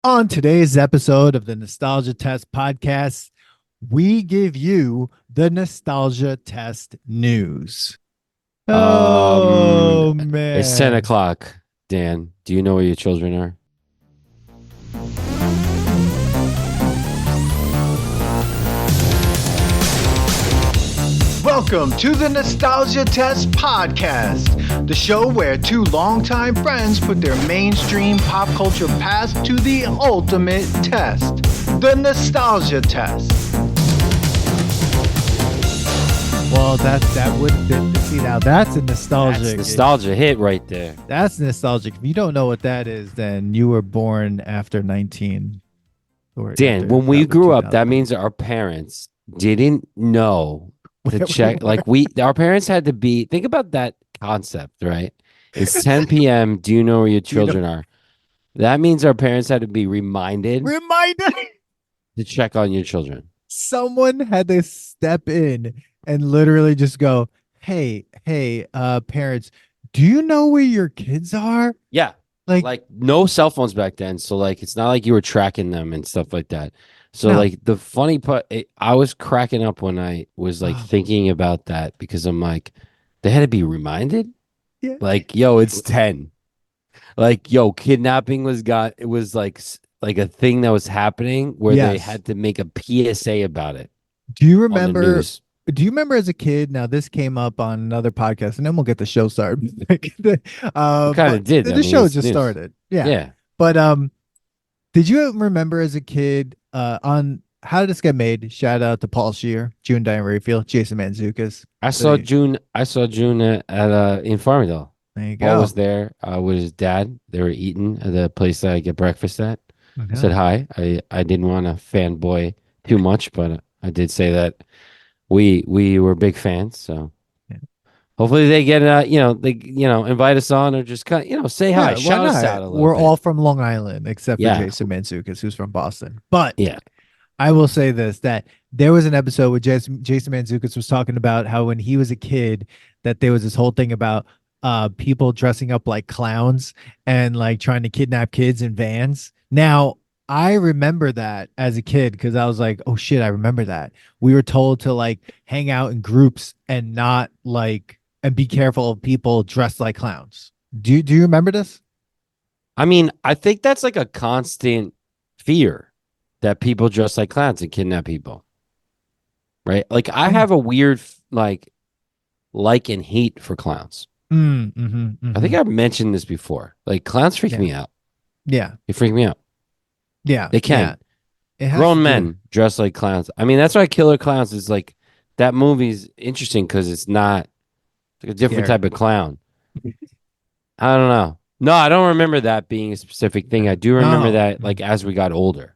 On today's episode of the Nostalgia Test podcast, we give you the Nostalgia Test news. Um, Oh, it's 10 man. o'clock. Dan, do you know where your children are? Welcome to the Nostalgia Test podcast, the show where two longtime friends put their mainstream pop culture past to the ultimate test, the Nostalgia Test. Well, that would see now that's a nostalgic. That's nostalgia hit right there. That's nostalgic. If you don't know what that is, then you were born after 19. Or Dan, after when we probably grew up, that 2000. means our parents didn't know to Wait, check. Like our parents had to be, think about that concept, right? It's 10 p.m. Do you know where your Do you know- children are? That means our parents had to be reminded Reminder. to check on your children. Someone had to step in and literally just go, hey, parents, do you know where your kids are? Yeah. Like No cell phones back then, so like it's not like you were tracking them and stuff like that. So No. like the funny part, I was cracking up when I was like thinking about that because I'm like, they had to be reminded. Yeah. Like, yo, it's 10. Like, yo, kidnapping it was like a thing that was happening where they Yes. had to make a PSA about it do you on the remember news. do you remember as a kid? Now this came up on another podcast, and then we'll get the show started. It kind of But did. the I mean, show it's just news. started. Yeah. Yeah. But did you remember as a kid on How Did This Get Made? Shout out to Paul Scheer, June Diane Rayfield, Jason Mantzoukas. I saw June at in Farmingdale. There you Paul go. was there with his dad. They were eating at the place that I get breakfast at. Okay. Said hi. I didn't want to fanboy too much, but I did say that we were big fans. So Yeah. hopefully they get invite us on or just say hi, Yeah, why shout us not? out a little We're bit. all from Long Island except for Yeah. Jason Mantzoukas, who's from Boston. But Yeah. I will say this, that there was an episode where Jason Mantzoukas was talking about how when he was a kid, that there was this whole thing about people dressing up like clowns and like trying to kidnap kids in vans. Now, I remember that as a kid because I was like, oh shit, I remember that. We were told to like hang out in groups and not like and be careful of people dressed like clowns. Do you remember this? I mean, I think that's like a constant fear that people dress like clowns and kidnap people. Right? Like I have a weird like and hate for clowns. I think I've mentioned this before. Like clowns freak me out. Yeah. They freak me out. Yeah. They can. It has Grown to do- men dress like clowns. I mean, that's why Killer Clowns is like that movie's interesting because it's not like a different Scary. type of clown. I don't know. No, I don't remember that being a specific thing. I do remember No. that like as we got older.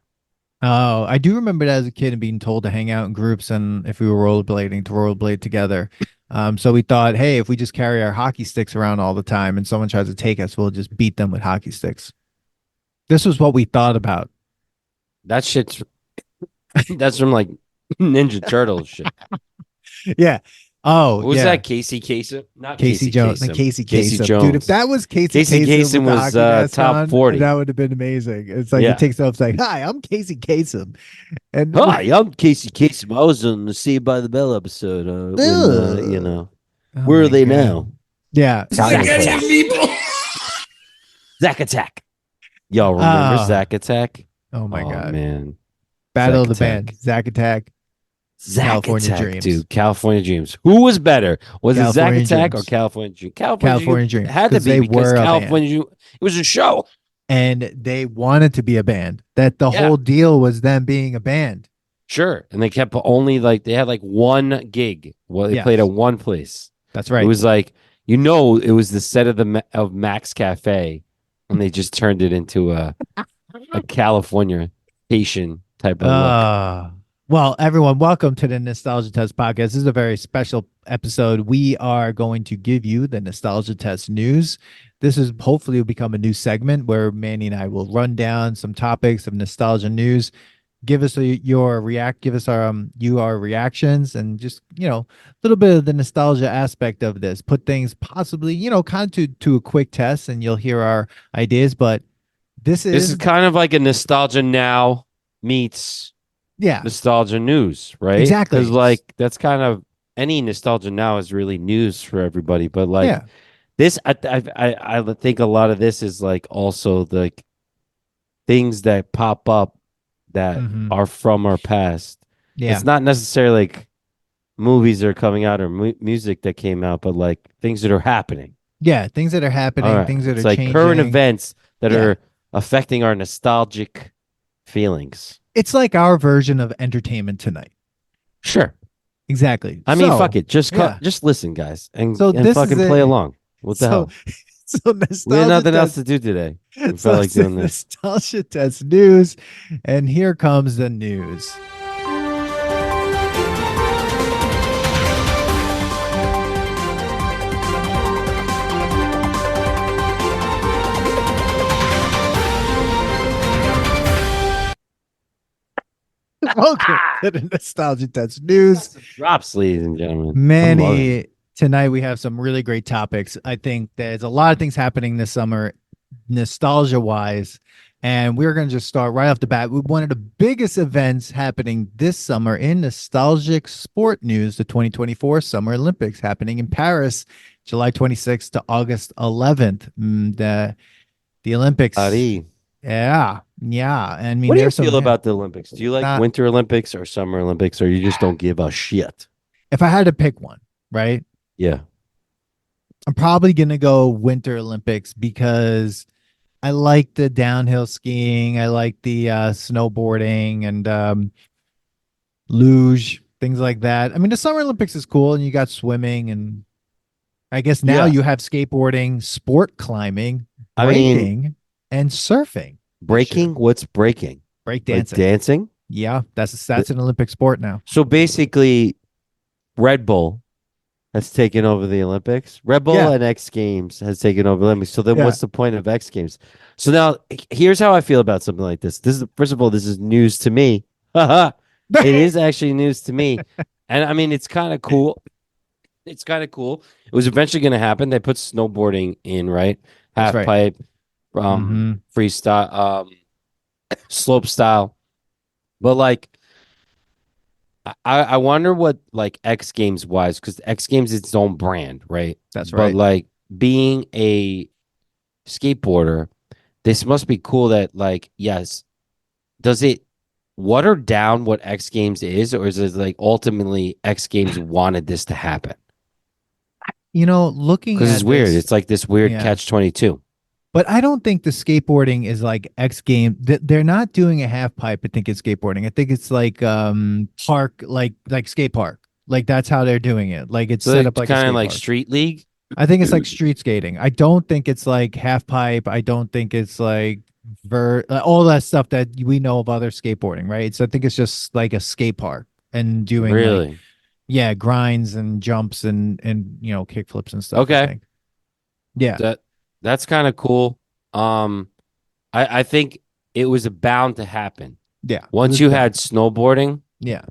Oh, I do remember that as a kid and being told to hang out in groups and if we were rollerblading to rollerblade together. So we thought, hey, if we just carry our hockey sticks around all the time and someone tries to take us, we'll just beat them with hockey sticks. This was what we thought about. That shit's that's from like Ninja Turtles shit. Yeah. Oh, What was yeah. that? Casey Kasem? Not Casey Jones. Kasem. Casey Casey Kasem. Jones. Dude, if that was Casey Kasem with the was hockey mask top on, 40. that would have been amazing. It's like Yeah. he takes off, it's like, hi, I'm Casey Kasem. And Hi, I'm Casey Kasem. I was on the Saved by the Bell episode. Oh where my are they God. now? Yeah. Zack Attack. Y'all remember Ah. Zack Attack? Oh my God. man. Battle of the Zack Band. Attack. Zack Attack. Zack California Attack, Dreams. dude. California Dreams. Who was better? Was it Zack California Attack Dreams. or California Dreams? California Dreams, had to 'cause be they because were a California Dreams, it was a show. And they wanted to be a band. That the Yeah. whole deal was them being a band. Sure. And they kept only like they had like one gig. Well, they Yes. played at one place. That's right. It was like, it was the set of of Max Cafe, and they just turned it into a California Haitian type of look. Well, everyone, welcome to the Nostalgia Test podcast. This is a very special episode. We are going to give you the Nostalgia Test news. This is hopefully will become a new segment where Manny and I will run down some topics of nostalgia news. Give us your reactions and just a little bit of the nostalgia aspect of this. Put things possibly kind of to a quick test, and you'll hear our ideas. But This This is is kind of like a nostalgia now meets yeah, nostalgia news, right? Because exactly. like that's kind of any nostalgia now is really news for everybody. But like Yeah. this, I think a lot of this is like also like things that pop up that Hmm. are from our past. Yeah. It's not necessarily like movies that are coming out or music that came out, but like things that are happening. Yeah. Things that are All happening, right. things that It's are like current changing. events that Yeah. are affecting our nostalgic feelings. It's like our version of entertainment tonight. Sure. Exactly. I mean, fuck So, it. Just yeah. just listen, guys, So and this is fucking play it. along. What the So hell? so We had nostalgia nothing else to test. do today. We So felt like it's doing this. nostalgia test news. And here comes the news. Welcome to the nostalgia test news. Drops, ladies and gentlemen. I'm loving it. Manny, tonight we have some really great topics. I think there's a lot of things happening this summer, nostalgia wise. And we're going to just start right off the bat with one of the biggest events happening this summer in nostalgic sport news, the 2024 Summer Olympics happening in Paris, July 26th to August 11th. The Olympics. Ari, Yeah. Yeah. I mean, what do you there's some, feel about the Olympics? Do you like not, Winter Olympics or Summer Olympics, or you just don't give a shit? if I had to pick one, right? Yeah. I'm probably going to go Winter Olympics because I like the downhill skiing. I like the snowboarding and luge, things like that. I mean, the Summer Olympics is cool, and you got swimming, and I guess now Yeah. you have skateboarding, sport climbing, I mean, breaking, and surfing. breaking? What's breaking? Break Like dancing. dancing? Yeah, that's an Olympic sport now. So basically, Red Bull has taken over the Olympics. Red Bull Yeah, and X Games has taken over the Olympics. So then yeah. what's the point of X Games? So now here's how I feel about something like this. This is first of all, this is news to me. It is actually news to me. And I mean it's kind of cool. It's kind of cool. It was eventually going to happen. They put snowboarding in, right? That's Half right. pipe, Hmm. freestyle, slope style. But like I wonder what like X Games wise, because X Games is its own brand, right? That's But right. like being a skateboarder, this must be cool that like, yes, does it water down what X Games is, or is it like ultimately X Games wanted this to happen? Looking Because it's at weird. this, It's like this weird yeah. catch 22. But I don't think the skateboarding is like X game. They're not doing a half pipe. I think it's skateboarding. I think it's like park, like skate park. Like that's how they're doing it. Like it's So set up it's like a kind of skate like park. street league. I think it's like street skating. I don't think it's like half pipe. I don't think it's like all that stuff that we know of other skateboarding, right? So I think it's just like a skate park and doing like Really? yeah, grinds and jumps and kick flips and stuff, I Okay. think. Yeah. That's kind of cool. Um, I think it was bound to happen. Yeah. Once you had snowboarding, yeah.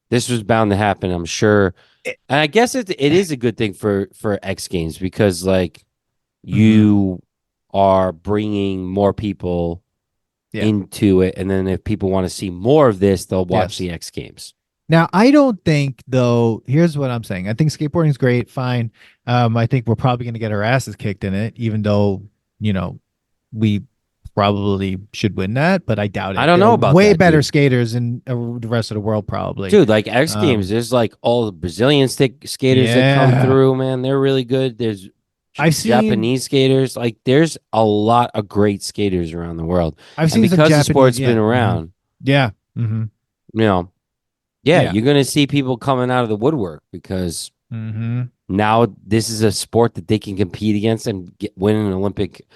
this was bound to happen, I'm sure. And I guess it is a good thing for X Games because like you are bringing more people Yeah. into it, and then if people want to see more of this, they'll watch Yes. the X Games. Now, I don't think though, here's what I'm saying. I think skateboarding is great, fine. I think we're probably going to get our asses kicked in it, even though, we probably should win that, but I doubt it. I don't There know are about way that, better dude. skaters in the rest of the world, probably. Dude, like X Games, there's like all the Brazilian skaters that come Yeah. through, man. They're really good. There's I've seen Japanese skaters. Like there's a lot of great skaters around the world. I've And seen some because the Japanese, sport's yeah. been around, Yeah. Hmm. you know, yeah, Yeah. you're gonna see people coming out of the woodwork because Hmm. now this is a sport that they can compete against and win an Olympic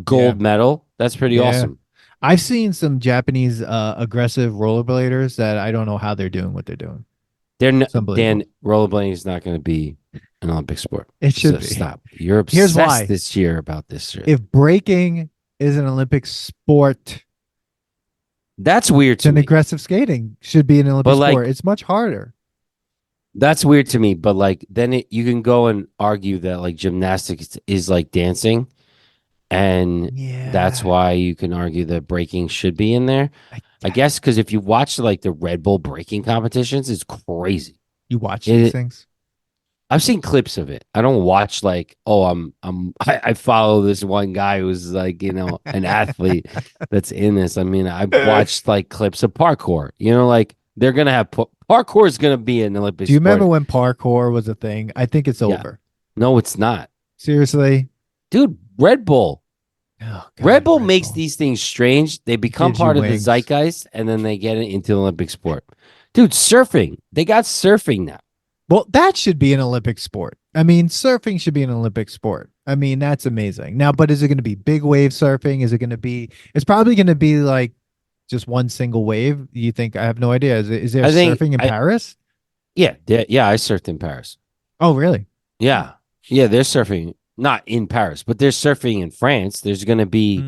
gold Yeah. medal. That's pretty Yeah. awesome. I've seen some Japanese aggressive rollerbladers that I don't know how they're doing what they're doing. Dan, It's unbelievable. rollerblading is not going to be an Olympic sport. It should So be. stop. You're Here's obsessed why. this year about this shit. If breaking is an Olympic sport, That's weird to then me. aggressive skating should be an Olympic But, like- sport. It's much harder. That's weird to me. But like, then you can go and argue that like gymnastics is like dancing. and that's Yeah. why you can argue that breaking should be in there. I guess because if you watch like the Red Bull breaking competitions, it's crazy. You watch these things? I've seen clips of it. I don't watch like, oh, I follow this one guy who's like, an athlete that's in this. I mean, I've watched like clips of parkour. Like they're gonna have parkour is gonna be an Olympic Do you remember sport. when parkour was a thing? I think it's Yeah. over. No, it's not, Seriously? dude. Red Bull. Oh, God, Red Bull makes Bull. these things strange. They become Gives you part of the wings. zeitgeist, and then they get it into the Olympic sport. Dude, surfing. They got surfing now. Well, that should be an Olympic sport. I mean, surfing should be an Olympic sport. I mean, that's amazing. Now, but is it going to be big wave surfing? Is it going to be? It's probably going to be like just one single wave. You think? I have no idea. Is there I think surfing in Paris? Yeah, I surfed in Paris. Oh, really? Yeah, they're surfing not in Paris, but they're surfing in France. There's gonna be,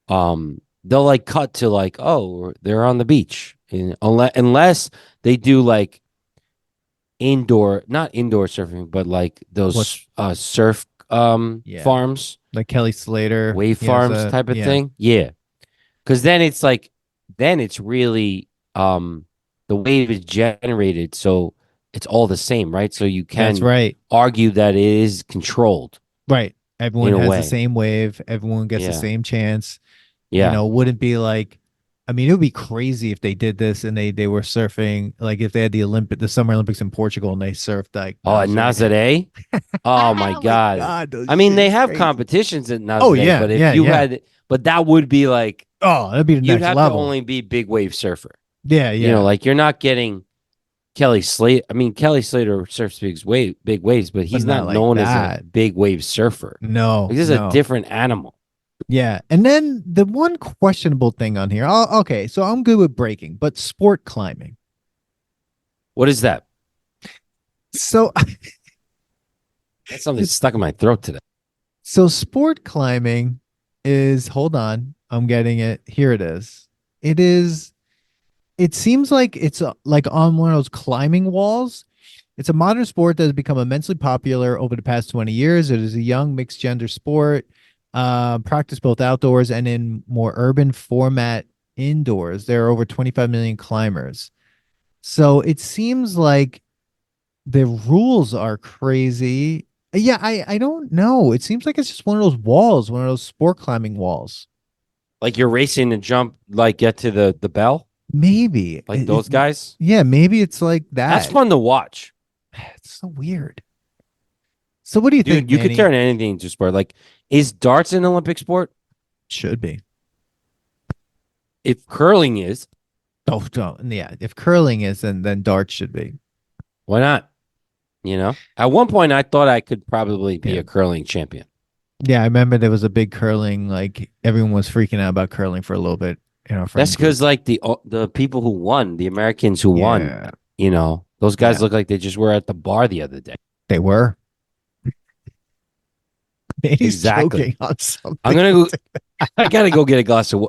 they'll like cut to like, oh, they're on the beach, unless they do like not indoor surfing, but like those surf farms, like Kelly Slater, wave farms type of thing. Yeah, because then it's really the wave is generated, so it's all the same, right? So you can That's right. argue that it is controlled. Right. Everyone In a has way. the same wave. Everyone gets the Yeah. same chance. Yeah. Wouldn't be like, I mean, it would be crazy if they did this and they were surfing, like if they had the Summer Olympics in Portugal and they surfed like at Nazaré. Oh my God. those I mean, they shit's have crazy. competitions at Nazaré. Oh, yeah, But if yeah, you yeah. but that would be like, Oh, that'd be the you'd next have level. to only be big wave surfer. Yeah, yeah. Like you're not getting Kelly Slater. I mean, Kelly Slater surfs big waves, but he's not not like known as that. a big wave surfer. No, Like, this is a different animal. Yeah. And then the one questionable thing on here. Okay, so I'm good with breaking, but sport climbing. What is that? So That's something stuck in my throat today. So sport climbing is, hold on, I'm getting it. Here it is. It seems like it's like on one of those climbing walls. It's a modern sport that has become immensely popular over the past 20 years. It is a young mixed gender sport, practiced both outdoors and in more urban format indoors. There are over 25 million climbers. So it seems like the rules are crazy. Yeah, I don't know. It seems like it's just one of those walls, one of those sport climbing walls. Like you're racing to jump, like get to the bell, Maybe like those guys. Yeah, maybe it's like that. That's fun to watch. It's so weird. So what do you think, Dude, you Manny? could turn anything into sport. Like, is darts an Olympic sport? Should be. If curling is, yeah. If curling is, then darts should be. why not? At one point I thought I could probably be Yeah. a curling champion. Yeah, I remember there was a big curling. Like everyone was freaking out about curling for a little bit. That's because like the people who won, the Americans who won, those guys look like they just were at the bar the other day. They were. Manny's Exactly. joking on something. I'm gonna go. I gotta go get a glass of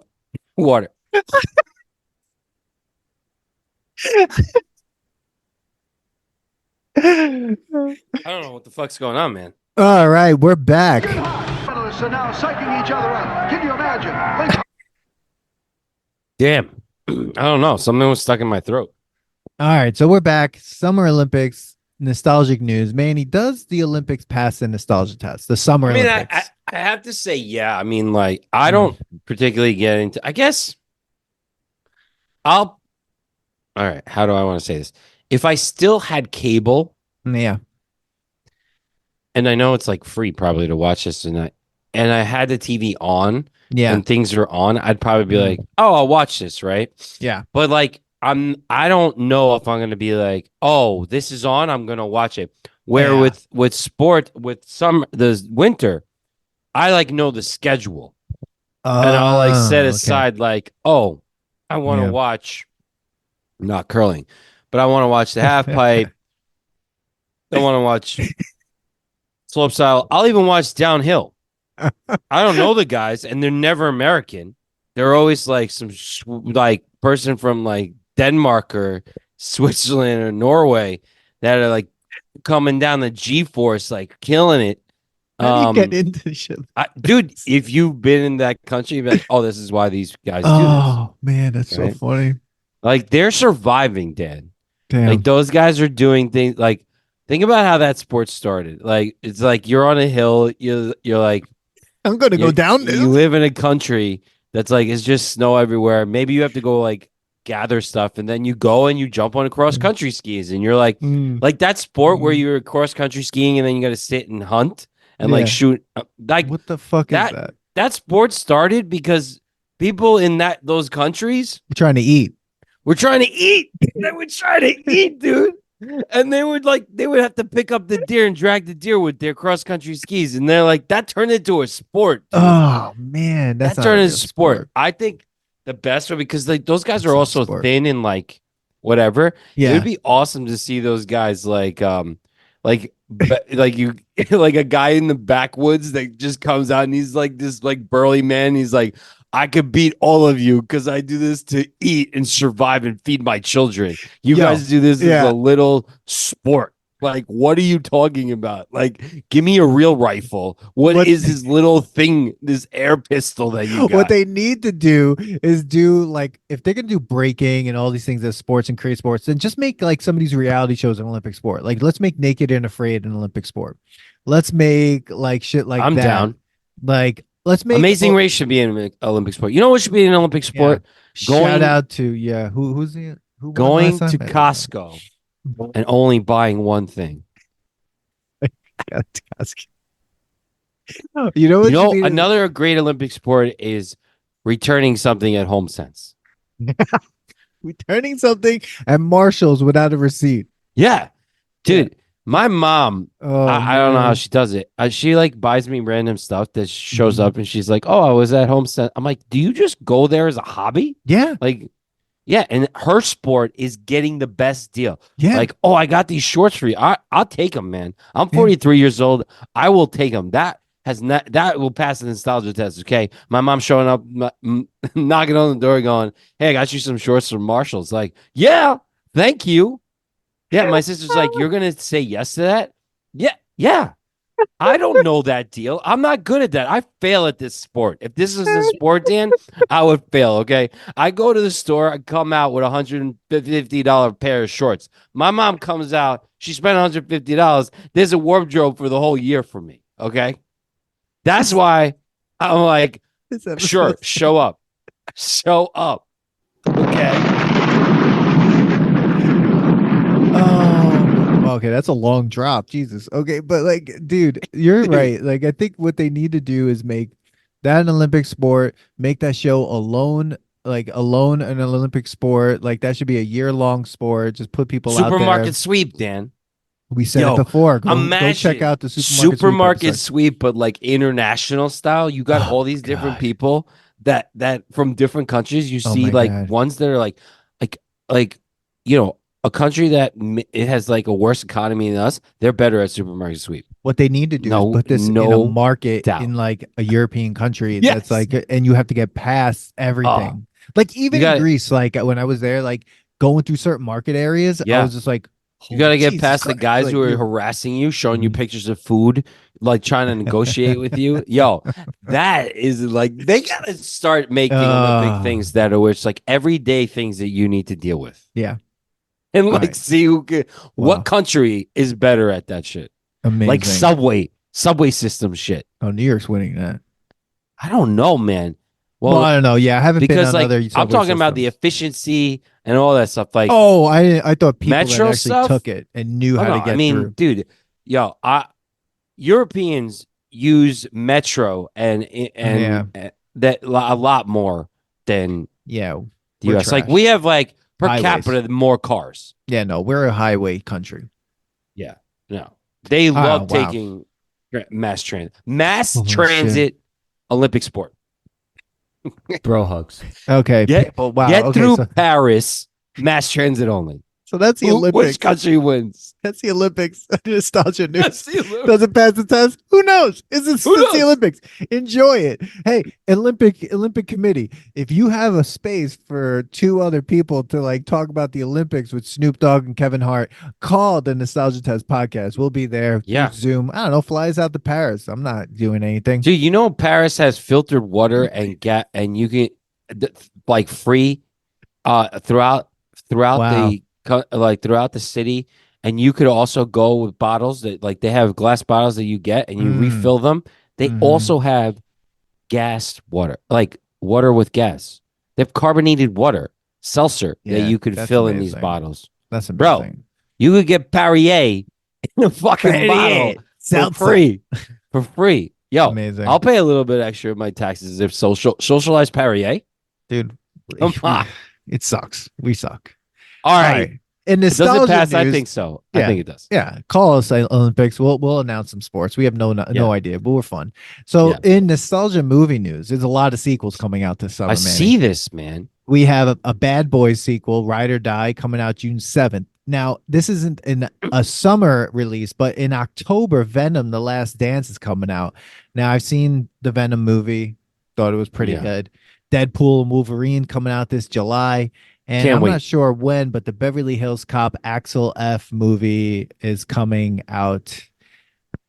water. I don't know what the fuck's going on, man. All right, we're back. Finalists are now psyching each other up. Can you imagine? Damn. I don't know. Something was stuck in my throat. All right, so we're back. Summer Olympics, nostalgic news. Manny, does the Olympics pass the nostalgia test? The Summer Olympics. I have to say, yeah. I mean, like, I don't particularly get into. I guess all right. How do I want to say this? If I still had cable, Yeah. and I know it's like free probably to watch this tonight, and I had the TV on, Yeah. and things are on, I'd probably be like, oh, I'll watch this, right? Yeah. But like, I don't know if I'm gonna be like, oh, this is on, I'm gonna watch it. Where with sport, with the winter, I like know the schedule, and I'll like set aside like, oh, I want to watch, not curling, but I want to watch the half pipe. I want to watch slopestyle. I'll even watch downhill. I don't know the guys, and they're never American. They're always like some like person from like Denmark or Switzerland or Norway that are like coming down the G-force, like killing it. How do you get into shit? Dude, if you've been in that country, you'd be like, oh, this is why these guys do this. Oh man, that's so Right? funny. Like they're surviving, Dan. Damn. Like those guys are doing things like think about how that sport started. Like it's like you're on a hill, you're like I'm gonna go down this. You live in a country that's like it's just snow everywhere. Maybe you have to go like gather stuff and then you go and you jump on a cross country skis and you're like that sport where you're cross country skiing and then you got to sit and hunt and like shoot like what the fuck is that? That sport started because people in those countries We're trying to eat. We're trying to eat. They would try to eat, dude. And they would have to pick up the deer and drag the deer with their cross country skis. And they're like, that turned into a sport. Dude. Oh man, that turned into a sport. I think the best way because like those guys are also thin and like whatever. Yeah, it would be awesome to see those guys like you like a guy in the backwoods that just comes out and he's like this like burly man. He's like, I could beat all of you because I do this to eat and survive and feed my children. You guys do this as a little sport. Like, what are you talking about? Like, give me a real rifle. What is this little thing, this air pistol that you got? What they need to do is do like if they're gonna do breaking and all these things as sports and create sports, then just make like some of these reality shows an Olympic sport. Like, let's make Naked and Afraid an Olympic sport. Let's make like shit like I'm that. down. Like, let's make Amazing Race should be an Olympic sport. You know what should be an Olympic sport? Shout out to who's who going to Costco and only buying one thing. You know another great Olympic sport is returning something at Home Sense. Returning something at Marshall's without a receipt. Yeah, dude. My mom, I don't know how she does it. She like buys me random stuff that shows up and she's like, oh, I was at Home Sense. I'm like, do you just go there as a hobby? Yeah. Like, yeah. And her sport is getting the best deal. Yeah. Like, oh, I got these shorts for you. I'll take them, man. I'm 43 years old. I will take them. That will pass the nostalgia test. Okay. My mom showing up, knocking on the door going, hey, I got you some shorts from Marshall's. Like, yeah, thank you. Yeah, my sister's like, you're going to say yes to that? Yeah. I don't know that deal. I'm not good at that. I fail at this sport. If this is a sport, Dan, I would fail, okay? I go to the store, I come out with $150 pair of shorts. My mom comes out, she spent $150. There's a wardrobe for the whole year for me, okay? That's why I'm like, sure, show up. Show up, okay? Oh, okay, that's a long drop. Jesus. Okay, but like, dude, you're right. Like, I think what they need to do is make that an Olympic sport, make that show alone an Olympic sport. Like, that should be a year-long sport. Just put people out there. Supermarket sweep, Dan. We said it before. Go check out the supermarket sweep, but like international style. You got all these different people that from different countries. You see like ones that are like a country that it has like a worse economy than us, they're better at supermarket sweep. What they need to do is put this in a market in like a European country that's like, and you have to get past everything. Like even in Greece, like when I was there, like going through certain market areas, I was just like, you got to get past the guys who are harassing you, showing you pictures of food, like trying to negotiate with you. Yo, that is like, they got to start making Olympic things that are like everyday things that you need to deal with. Yeah. And like see what country is better at that shit. Amazing. Like subway system shit. Oh, New York's winning that. I don't know, man. Well, I don't know. Yeah, I haven't been on other I'm talking about the efficiency and all that stuff. Like, I thought people Metro that actually took it and knew how to get through. Dude, Europeans use Metro and that a lot more than the US. Trash. Like we have like per capita more cars. Yeah, no, we're a highway country. Yeah, no, they love taking mass transit. Transit, Olympic sport. Bro hugs. Okay. Get through Paris. Mass transit only. So that's the Olympics. Which country wins? That's the Olympics. Nostalgia news. That's the Olympics. Does it pass the test? Who knows? It's the Olympics. Enjoy it. Hey, Olympic committee. If you have a space for two other people to like talk about the Olympics with Snoop Dogg and Kevin Hart, call the Nostalgia Test podcast. We'll be there. Yeah. Zoom. I don't know. Flies out to Paris. I'm not doing anything. Dude, you know Paris has filtered water and you can like free throughout Wow. throughout the city, and you could also go with bottles that like they have glass bottles that you get and you refill them. They also have gas water, like water with gas. They have carbonated water, seltzer that you could fill in these bottles. That's amazing. Bro, you could get Perrier in a fucking bottle for free. For free. Yo, amazing. I'll pay a little bit extra of my taxes if socialize Perrier. Dude, come on. It sucks. We suck. All right. In does nostalgia it pass? news, I think so. Yeah, I think it does. Yeah. Call us Olympics. We'll announce some sports. We have no idea, but we're fun. So in nostalgia movie news, there's a lot of sequels coming out this summer. I see this, man. We have a Bad Boys sequel, Ride or Die, coming out June 7th. Now, this isn't in a summer release, but in October, Venom: The Last Dance is coming out. Now, I've seen the Venom movie, thought it was pretty good. Deadpool and Wolverine coming out this July. And I'm not sure when, but the Beverly Hills Cop Axel F movie is coming out.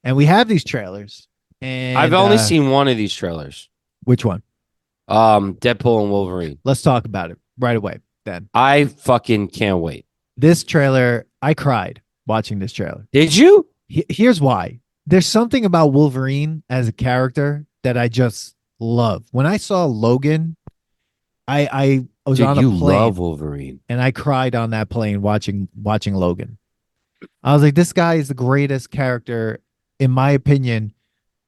And we have these trailers. And I've only seen one of these trailers. Which one? Deadpool and Wolverine. Let's talk about it right away then. I fucking can't wait. This trailer, I cried watching this trailer. Did you? Here's why. There's something about Wolverine as a character that I just love. When I saw Logan, I was on a plane. You love Wolverine. And I cried on that plane watching Logan. I was like, this guy is the greatest character, in my opinion,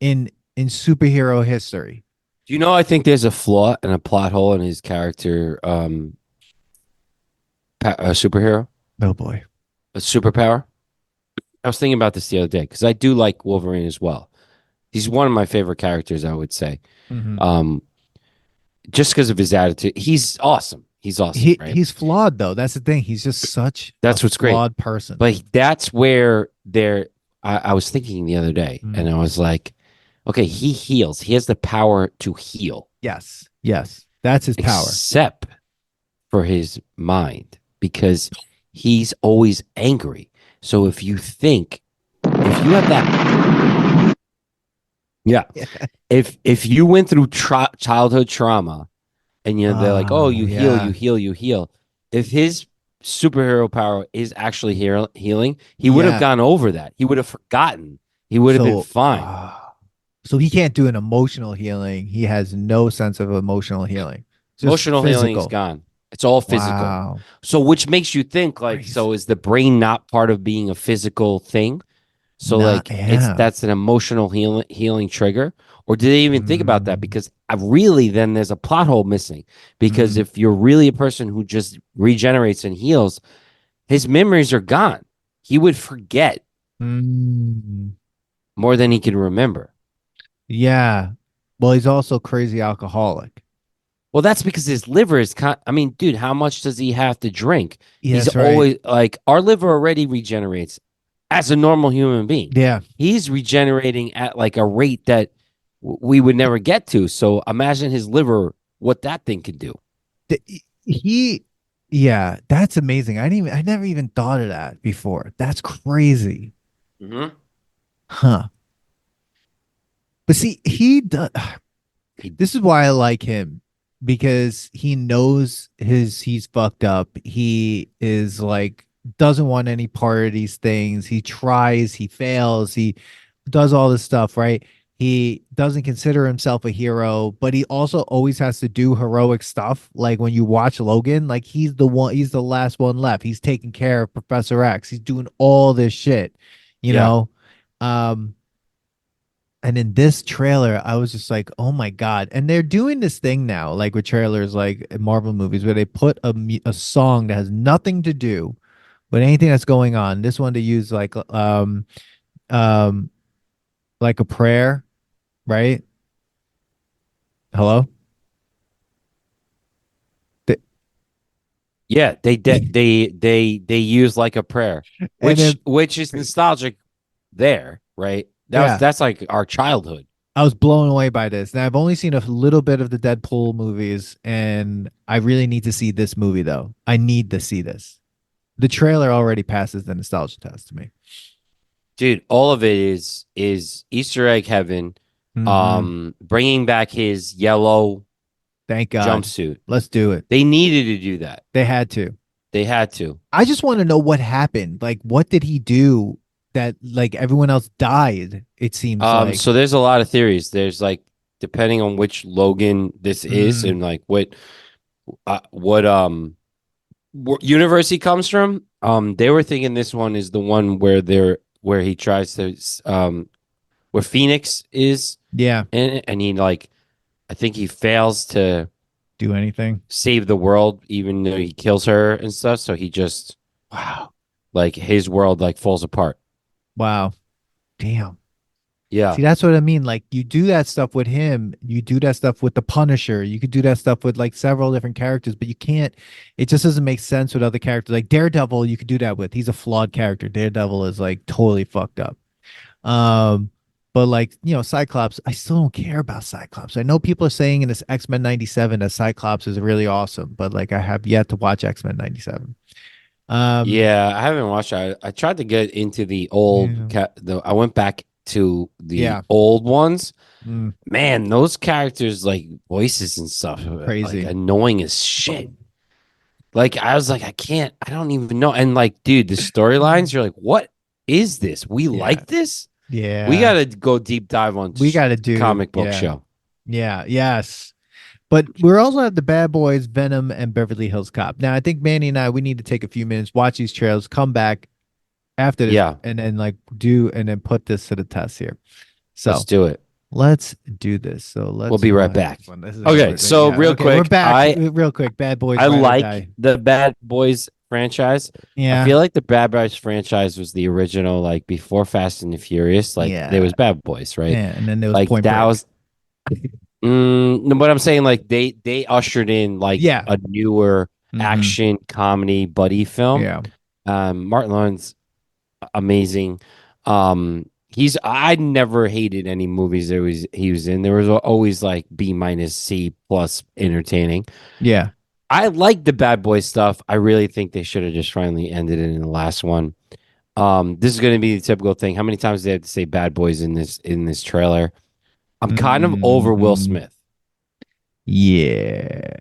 in superhero history. Do you know I think there's a flaw and a plot hole in his character superhero? Oh boy. A superpower? I was thinking about this the other day because I do like Wolverine as well. He's one of my favorite characters, I would say. Just because of his attitude. He's awesome. He's awesome. Right? He's flawed, though. That's the thing. He's just such what's flawed great. Person. But that's where I was thinking the other day, and I was like, okay, he heals. He has the power to heal. Yes. That's his power. Except for his mind, because he's always angry. So if you have that, if you went through childhood trauma, and they're like, oh, you heal. If his superhero power is actually healing, he would have gone over that. He would have forgotten. He would have been fine. So he can't do an emotional healing. He has no sense of emotional healing. Emotional healing is gone. It's all physical. Wow. So which makes you think like, so is the brain not part of being a physical thing? So that's an emotional healing trigger, or did they even think about that? Because then there's a plot hole missing. Because if you're really a person who just regenerates and heals, his memories are gone. He would forget more than he can remember. Yeah. Well, he's also crazy alcoholic. Well, that's because his liver is dude, how much does he have to drink? Yes, he's always like, our liver already regenerates as a normal human being. Yeah. He's regenerating at like a rate that we would never get to. So imagine his liver, what that thing could do. That's amazing. I never even thought of that before. That's crazy. Huh. But see, he does. This is why I like him, because he knows he's fucked up. He is like, doesn't want any part of these things. He tries, he fails, he does all this stuff, right? He doesn't consider himself a hero, but he also always has to do heroic stuff. Like when you watch Logan, like he's the last one left. He's taking care of Professor X. He's doing all this shit, you know? And in this trailer, I was just like, oh my God. And they're doing this thing now, like with trailers, like Marvel movies, where they put a song that has nothing to do with anything that's going on. This one, to use like a prayer, right? Hello? Yeah, they use like a prayer, And then which is nostalgic there, right? yeah, That's like our childhood. I was blown away by this. Now I've only seen a little bit of the Deadpool movies, and I really need to see this movie though. I need to see this. The trailer already passes the nostalgia test to me. Dude, all of it is Easter egg heaven. Hmm. Bringing back his yellow Thank God. jumpsuit. Let's do it. They needed to do that. They had to. They had to. I just want to know what happened. Like, what did he do that like everyone else died? It seems like. So there's a lot of theories. There's like depending on which Logan this is Mm, and like what universe he comes from. They were thinking this one is the one where he tries to where Phoenix is yeah. and he like I think he fails to Do anything? save the world even though he kills her and stuff. So he just Wow. like his world like falls apart. Wow. Damn. Yeah. See, that's what I mean. Like, you do that stuff with him. You do that stuff with the Punisher. You could do that stuff with like several different characters, but you can't. It just doesn't make sense with other characters. Like Daredevil, you could do that with. He's a flawed character. Daredevil is like totally fucked up. Um, but like Cyclops, I still don't care about Cyclops. I know people are saying in this X-Men 97 that Cyclops is really awesome, but like I have yet to watch X-Men 97. Yeah, I haven't watched it. I tried to get into the old Yeah, I went back to the yeah, old ones. mm, Man, those characters like voices and stuff like crazy. annoying as shit. Like I was like I don't even know. And like dude, the storylines you're like what is this? We Yeah, like this? We yeah. got to go deep dive on We got to do, comic book show. yeah, yes. But we're also at the Bad Boys, Venom, and Beverly Hills Cop. Now, I think Manny and I, we need to take a few minutes, watch these trailers, come back after this, Yeah, and then and then put this to the test here. let's So do it. let's do this. So We'll let's be right watch back. this one. This is Okay, so real okay, we're quick, back. Real quick, Bad Boys, I Ride or like Die. the Bad Boys franchise. I Yeah, feel like the Bad Boys franchise was the original, like before Fast and the Furious. Like yeah, there was Bad Boys, right? yeah. And then there was Like Point that Break. was. No, but I'm saying like they ushered in like Yeah, a newer hmm, action comedy buddy film. yeah, Martin Lawrence amazing. I never hated any movies he was in. There was always like B minus C plus entertaining. yeah. I like the Bad Boy stuff. I really think they should have just finally ended it in the last one. This is going to be the typical thing. How many times do they have to say Bad Boys in this trailer? I'm kind of over Will Hmm. Smith. Yeah.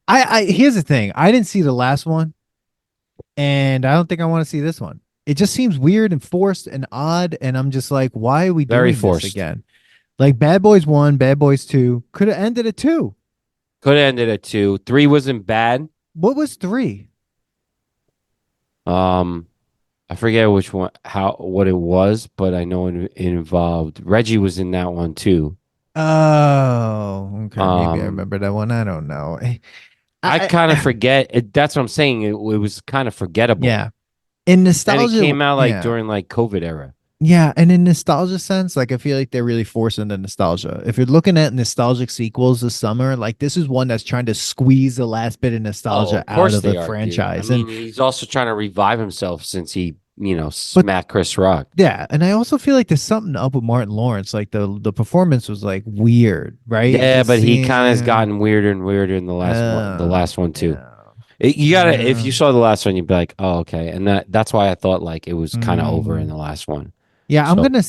I here's the thing. I didn't see the last one, and I don't think I want to see this one. It just seems weird and forced and odd, and I'm just like, why are we Very doing this forced. again? Like Bad Boys 1, Bad Boys 2 could have ended at 2. Could have ended at 2. 3 wasn't bad. What was 3? Um, I forget which one, what it was, but I know it involved Reggie was in that one too. Oh, okay. Maybe I Um, remember that one. I don't know. I kind of forget. That's what I'm saying. It was kind of forgettable. Yeah. In And it nostalgia, came out like yeah. during like COVID era. Yeah, and in nostalgia sense, like I feel like they're really forcing the nostalgia. If you're looking at nostalgic sequels this summer, like this is one that's trying to squeeze the last bit of Oh, nostalgia of out course of they the are, dude. I franchise. mean, And he's also trying to revive himself since he, but smacked Chris Rock. yeah, and I also feel like there's something up with Martin Lawrence. Like the performance was like weird, right? It Yeah, just but he kind of has seemed gotten weirder and weirder in the uh, last one too. yeah, You gotta, if yeah, you saw the last one, you'd be like, oh, okay. And that's why I thought like it was kind of over in mm. the last one. Yeah, I'm So gonna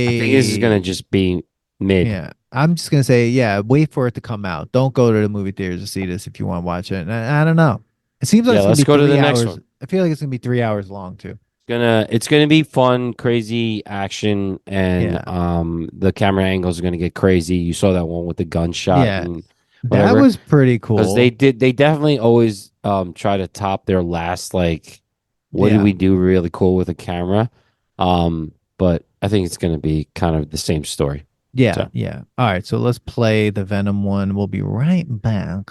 I think this is gonna say just be mid. yeah. I'm just gonna say, yeah, wait for it to come out. Don't go to the movie theaters to see this if you want to watch it. And I don't know. It seems like Yeah, it's gonna let's be go to the three next hours. one. I feel like it's gonna be 3 hours long too. It's gonna be fun, crazy action, and Yeah. the camera angles are gonna get crazy. You saw that one with the gunshot Yeah. and That whatever. was pretty Because cool. they definitely always try to top their last like what did Yeah. we do really cool with a camera. But I think it's gonna be kind of the same story. Yeah. So Yeah. All right. So let's play the Venom one. We'll be right back.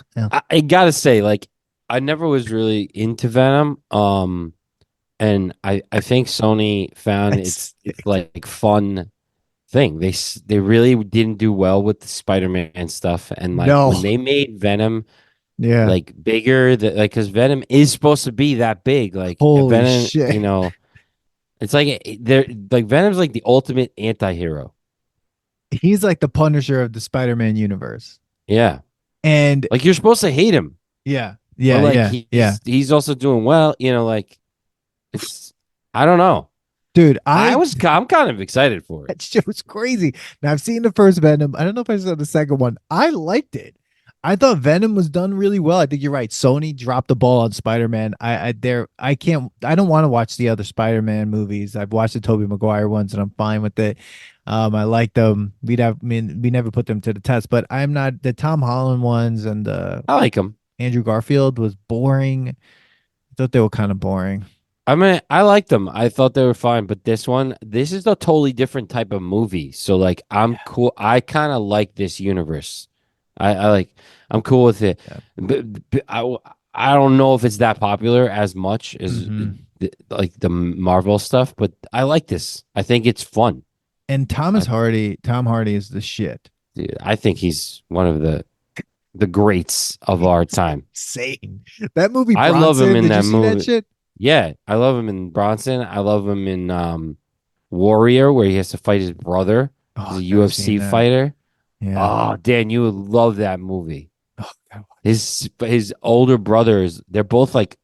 I gotta say, like, I never was really into Venom. And I think Sony found it's like fun thing. They really didn't do well with the Spider-Man stuff, and like when No. they made Venom Yeah. like bigger, that like because Venom is supposed to be that big. Like Holy Venom, shit. it's like they're like Venom's like the ultimate anti-hero. He's like the Punisher of the Spider-Man universe. Yeah. And Like you're supposed to hate him, yeah, but yeah, like yeah, yeah. he's also doing well, like it's I don't know. Dude, I'm kind of excited for it. that shit was crazy. Now I've seen the first Venom. I don't know if I saw the second one. I liked it. I thought Venom was done really well. I think you're right. Sony dropped the ball on Spider-Man. I don't want to watch the other Spider-Man movies. I've watched the Tobey Maguire ones and I'm fine with it. I like them. We never put them to the test, but I'm not the Tom Holland ones and the I like him. Andrew Garfield was boring. I thought they were kind of boring. I mean, I liked them. I thought they were fine, but this is a totally different type of movie. So like, I'm cool. I kind of like this universe. I'm cool with it. Yeah. But I don't know if it's that popular as much as like the Marvel stuff, but I like this. I think it's fun. And Tom Hardy is the shit. Dude, I think he's one of the greats of our time. Insane. That movie, I love him Bronson, in did that you see movie. that shit? Yeah, I love him in Bronson. I love him in Warrior, where he has to fight his brother. Oh, He's a I've never seen UFC that. fighter. Yeah. Oh, Dan, you would love that movie. Oh, God. His older brothers, they're both like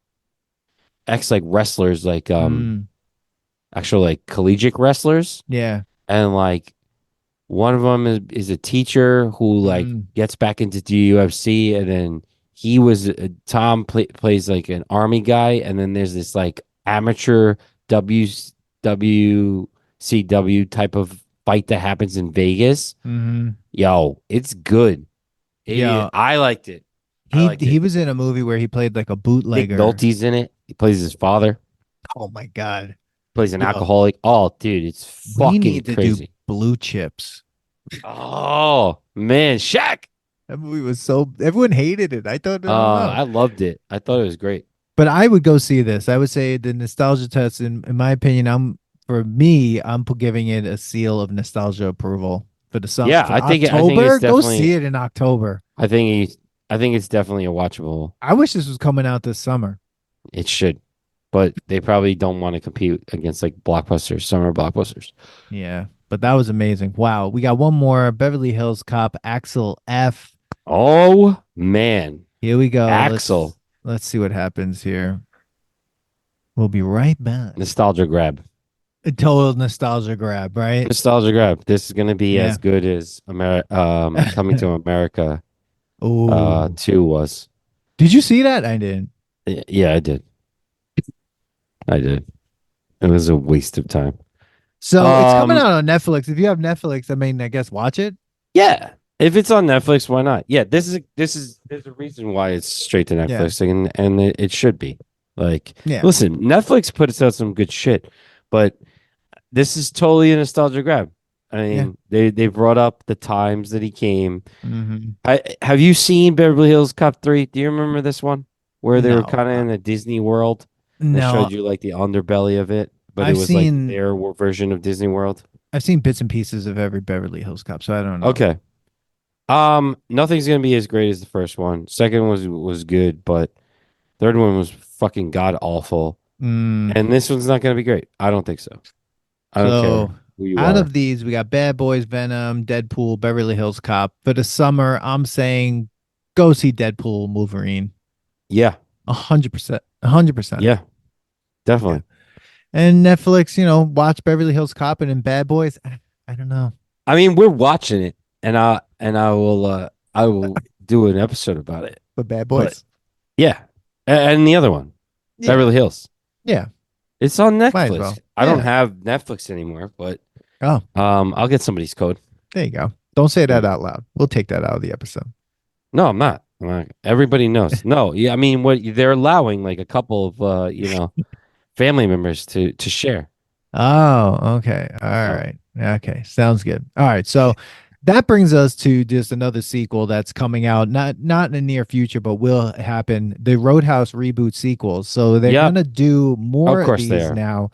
ex like wrestlers, like Mm, actual like collegiate wrestlers, yeah. and like one of them is a teacher who like Mm, gets back into the UFC, and then he was plays like an army guy, and then there's this like amateur WCW type of fight that happens in Vegas. hmm Yo, it's good. Yeah. I liked it. I liked He it. was in a movie where he played like a Nick bootlegger. Nolte's in it. He plays his father. Oh my God. Plays an Yo, alcoholic. Oh, dude, it's we fucking need to do crazy. Blue Chips. Oh man, Shaq. That movie was so everyone hated it. I thought I don't know. I loved it. I thought it was great. But I would go see this. I would say the nostalgia test, in my opinion, I'm giving it a seal of nostalgia approval for the summer. Yeah, For I think it's October, go definitely. see it in October. I think it's definitely a watchable. I wish this was coming out this summer. It should, but they probably don't want to compete against like blockbusters, summer blockbusters. Yeah, but that was amazing. Wow, we got one more Beverly Hills Cop, Axel F. Oh man, Here we go. Axel, Let's see what happens here. We'll be right back. nostalgia grab. A total nostalgia grab, right? Nostalgia grab. This is gonna be Yeah. as good as Coming to America Oh, 2 was. did you see that? I didn't. Yeah, I did. I did. It was a waste of time. So it's coming Um, out on Netflix. If you have Netflix, I mean, I guess watch it. Yeah. If it's on Netflix, why not? Yeah, there's a reason why it's straight to Yeah. Netflix and it should be. Like, Yeah. listen, Netflix puts out some good shit, but this is totally a nostalgia grab. I mean, they brought up the times that he came. Mm-hmm. Have you seen Beverly Hills Cop 3? Do you remember this one where they were No. kind of in a Disney world? They No, showed you like the underbelly of it, but I've it was seen- like their version of Disney World. I've seen bits and pieces of every Beverly Hills Cop, so I don't know. Okay. Nothing's gonna be as great as the first one. Second was good, but third one was fucking god awful. Mm, And this one's not gonna be great. I don't think so. I don't so care who you out are. of these, we got Bad Boys, Venom, Deadpool, Beverly Hills Cop. For the summer, I'm saying go see Deadpool Wolverine. Yeah, 100%. 100%. yeah, definitely. And Netflix, watch Beverly Hills Cop and then Bad Boys. I don't know. I mean, we're watching it, and I will do an episode about it. But Bad Boys. Yeah, and the other one, Yeah. Beverly Hills. Yeah. It's on Might as Netflix. well. I don't Yeah. have Netflix anymore, but Oh, I'll get somebody's code. there you go. Don't say that out loud. We'll take that out of the episode. No, I'm not. Everybody knows. No, yeah, I mean, what they're allowing like a couple of family members to share. Oh, okay. All right. Okay. Sounds good. All right. So that brings us to just another sequel that's coming out, not in the near future, but will happen. The Roadhouse reboot sequels. So they're Yep. gonna do more Of of course they these are. now.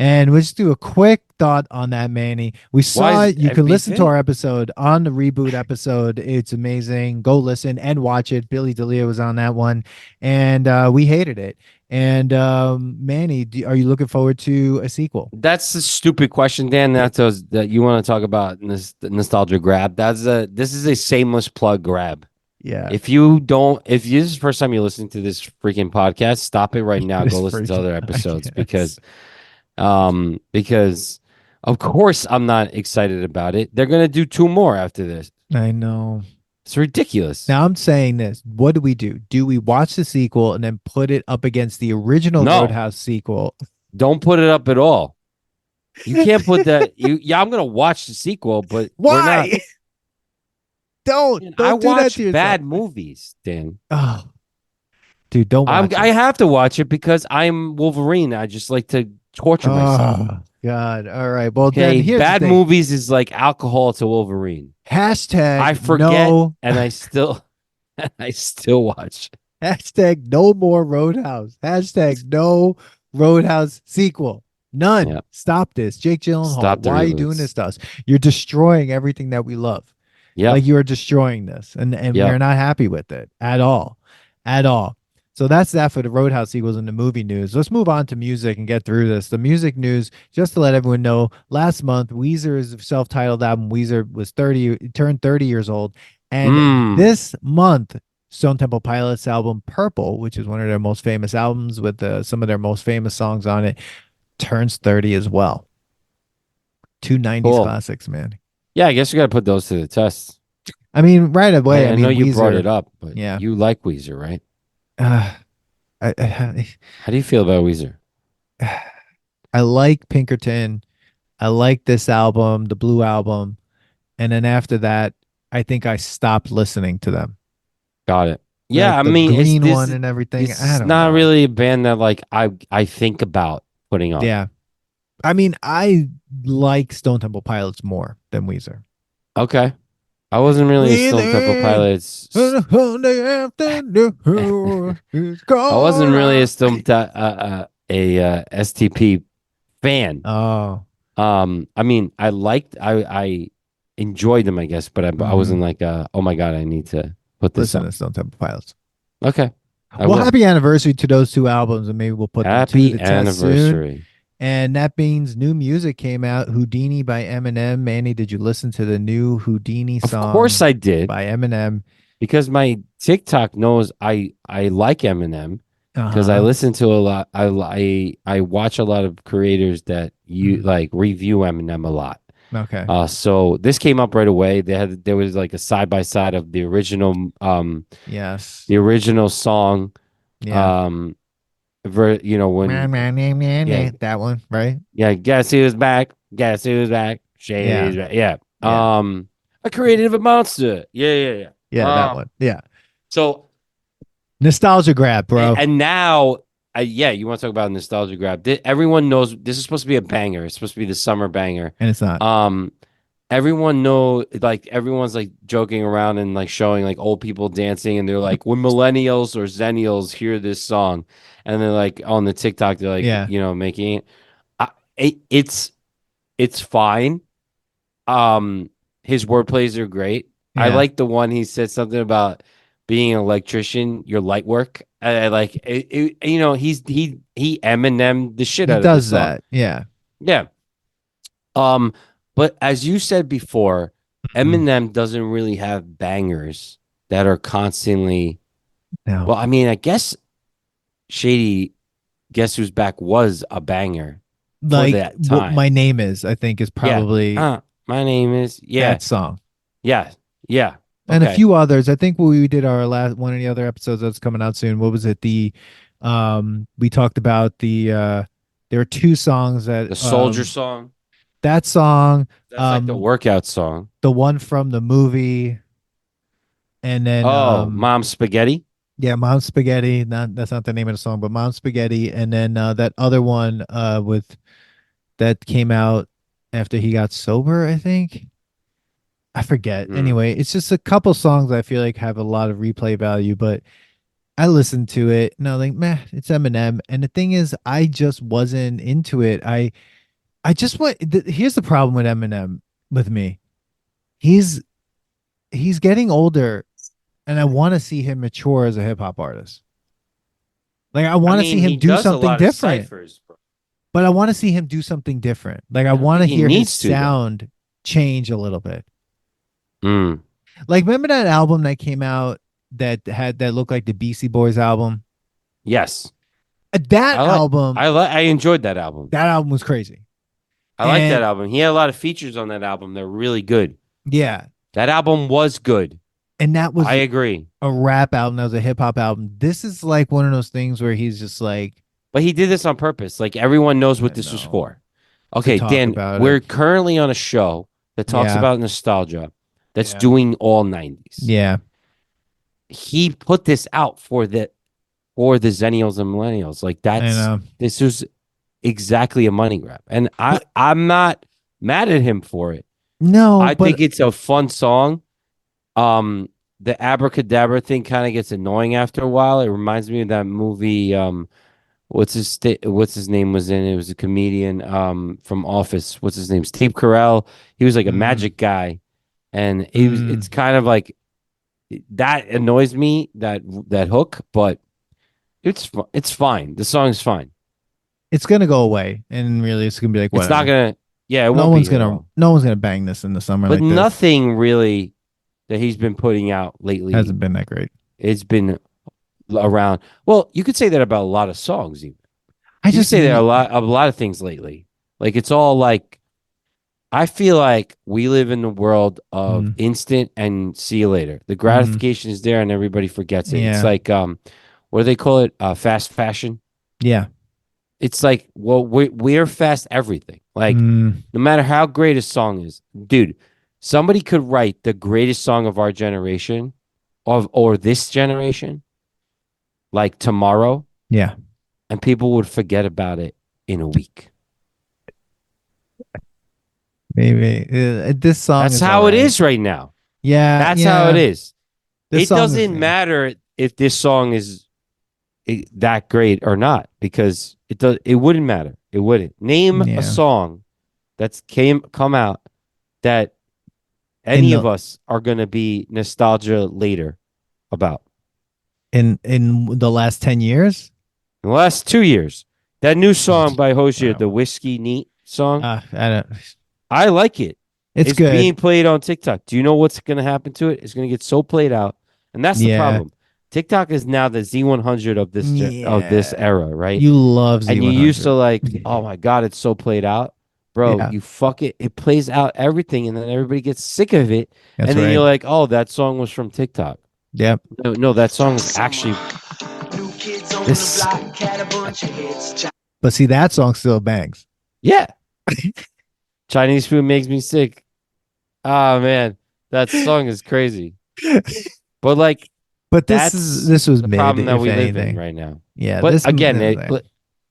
And we'll just do a quick thought on that, Manny. We Why saw is it. You can everybody listen to fit? our episode on the reboot episode. It's amazing. Go listen and watch it. Billy D'Elia was on that one, and we hated it. And Manny, are you looking forward to a sequel? That's a stupid question, Dan. That you want to talk about the nostalgia grab. This is a shameless plug grab. Yeah, If you don't, if this is the first time you're listening to this freaking podcast, stop it right now. this Go listen to freaking other episodes podcast. because of course I'm not excited about it. They're gonna do 2 more after this. I know. It's ridiculous. Now I'm saying this. What do we do? Do we watch the sequel and then put it up against the original No, Roadhouse sequel? don't put it up at all. You can't put that. Yeah, I'm gonna watch the sequel, but we're not. Why? Don't Man, don't I do that watch to yourself. bad movies, Dan. Oh, dude, don't watch I it. have to watch it because I'm Wolverine. I just like to torture myself. Oh God. All right. Well, then Okay, here's bad the thing. movies is like alcohol to Wolverine. Hashtag I forget, no. and I still, I still watch. Hashtag no more Roadhouse. Hashtag no Roadhouse sequel. None. Yeah. Stop this. Jake Gyllenhaal. Stop the Why are you doing reboots. this to us? You're destroying everything that we love. Yeah, Like you are destroying this. And Yep. we're not happy with it at all. At all. So that's that for the Roadhouse sequels and the movie news. Let's move on to music and get through this. The music news, just to let everyone know, last month, Weezer's self-titled album, Weezer was 30, turned 30 years old. And this month, Stone Temple Pilots album, Purple, which is one of their most famous albums with some of their most famous songs on it, turns 30 as well. 2 90s Cool. classics, man. Yeah. I guess you got to put those to the test. I mean, right away. I I mean, know you brought Weezer, it up, but yeah. you like Weezer, right? I, How do you feel about Weezer? I like Pinkerton. I like this album, the Blue album. And then after that, I think I stopped listening to them. Got it. Yeah, Like I the mean, green one and everything. It's I don't not know. really a band that like I think about putting on. Yeah. I mean, I like Stone Temple Pilots more than Weezer. Okay. I wasn't really a Stone Temple Pilots. I wasn't really a STP fan. Oh. I mean, I enjoyed them, I guess, but I wasn't like, oh my God, I need to put this Listen on. to Stone Temple Pilots. Okay. Well, happy anniversary to those 2 albums, and maybe we'll put them to Happy the test soon. anniversary. And that means new music came out. Houdini by Eminem. Manny, did you listen to the new Houdini song? Of course I did. By Eminem. Because my TikTok knows I like Eminem because I listen to a lot. I watch a lot of creators that like review Eminem a lot. Okay. So this came up right away. There was like a side by side of the original yes. the original song. Yeah. When yeah, that one, right? Yeah, guess who's back? Guess who's back? Shady's back. Yeah. A creative monster. Yeah. Yeah, that one. Yeah. So nostalgia grab, bro. And now, you want to talk about nostalgia grab? Everyone knows this is supposed to be a banger. It's supposed to be the summer banger, and it's not. Everyone know, like everyone's like joking around and like showing like old people dancing, and they're like, when millennials or zennials hear this song, and they're like on the TikTok, they're like, making it. It's fine. His wordplays are great. Yeah. I like the one he said something about being an electrician, your light work. I like it, he Eminem the shit out of does this that. Song. Yeah. But as you said before, Eminem doesn't really have bangers that are constantly. No. Well, I mean, I guess Shady Guess Who's Back was a banger. Like that time. What My Name Is, I think, is probably My Name Is that song. Yeah. And a few others. I think we did our last one of the other episodes that's coming out soon. What was it? We talked about there are 2 songs that the Soldier song. That song. That's like the workout song. The one from the movie. And then Mom Spaghetti. Yeah, Mom Spaghetti. That's not the name of the song, but Mom Spaghetti. And then that other one that came out after he got sober, I think. I forget. Anyway, it's just a couple songs I feel like have a lot of replay value, but I listened to it and I was like, meh, it's Eminem. And the thing is, I just wasn't into it. I just here's the problem with Eminem with me. He's he's getting older and I want to see him mature as a hip hop artist. Like I I want to mean, see him he do does a something lot of different, ciphers, bro. but I want to see him do something different. Like I I don't want to think he hear his needs to though. sound change a little bit. Mm. Like remember that album that came out that looked like the Beastie Boys album? Yes. That album, I enjoyed that album. that album was crazy. I like that And album. He had a lot of features on that album. They're really good. yeah, That album was good. and that I was agree. a rap album. That was a hip hop album. This is like one of those things where he's just like, But he did this on purpose. Like everyone knows what I this was know, for. to Okay, talk Dan, about we're it. currently on a show that talks Yeah, about nostalgia that's yeah, doing all 90s. yeah. He put this out for the Zennials and Millennials. Like I know. this was exactly a money grab. And But I'm not mad at him for it. no, I think but it's a fun song. The abracadabra thing kind of gets annoying after a while. It reminds me of that movie. What's his name was in it? It was a comedian from Office. What's his name? Steve Carell. He was like a mm, magic guy, and it's mm, kind of like that annoys me that hook, but it's fine. The song's fine. it's gonna go away, and really, it's gonna be like It's not whatever. gonna. Yeah, it won't be here at all. No one's gonna bang this in the summer But like this. nothing really that he's been putting out lately. Hasn't been that great. It's been around. Well, you could say that about a lot of songs. Even I you could just say that need. a lot of things lately. Like it's all like I feel like we live in the world of Mm, instant and see you later. The mm, gratification is there and everybody forgets it. It's yeah, like what do they call it? Fast fashion. yeah. It's like, well, we're fast everything. Like, Mm, no matter how great a song is, dude, somebody could write the greatest song of our generation, or this generation, like tomorrow, yeah. and people would forget about it in a week. Maybe this song That's is all how it right. is right now. Yeah, That's how it yeah. is. This It song is doesn't matter if this song is that great or not because it wouldn't matter. It wouldn't. Name a yeah. song that's come out that In any of the us are going to be nostalgia later about. in the last 10 years? In the last 2 years, that new song by Hozier, Wow. the Whiskey Neat song, I don't I like it. It's It's being good. played on TikTok. Do you know what's going to happen to it? It's going to get so played out, and that's the Yeah. problem. TikTok is now the Z100 of this Yeah. era, right? You love And you used to Z100. like, oh my god, it's so played out, bro. Yeah, You fuck it. It plays out everything, and then everybody gets sick of it, that's and then right. you're like, oh, that song was from TikTok. Yep. No, that song was actually This, but see, that song still bangs. yeah. Chinese food makes me sick. Oh man, that song is crazy. But like, But that's this was the mid, problem that if we live in anything. right now. Yeah, But this again, this was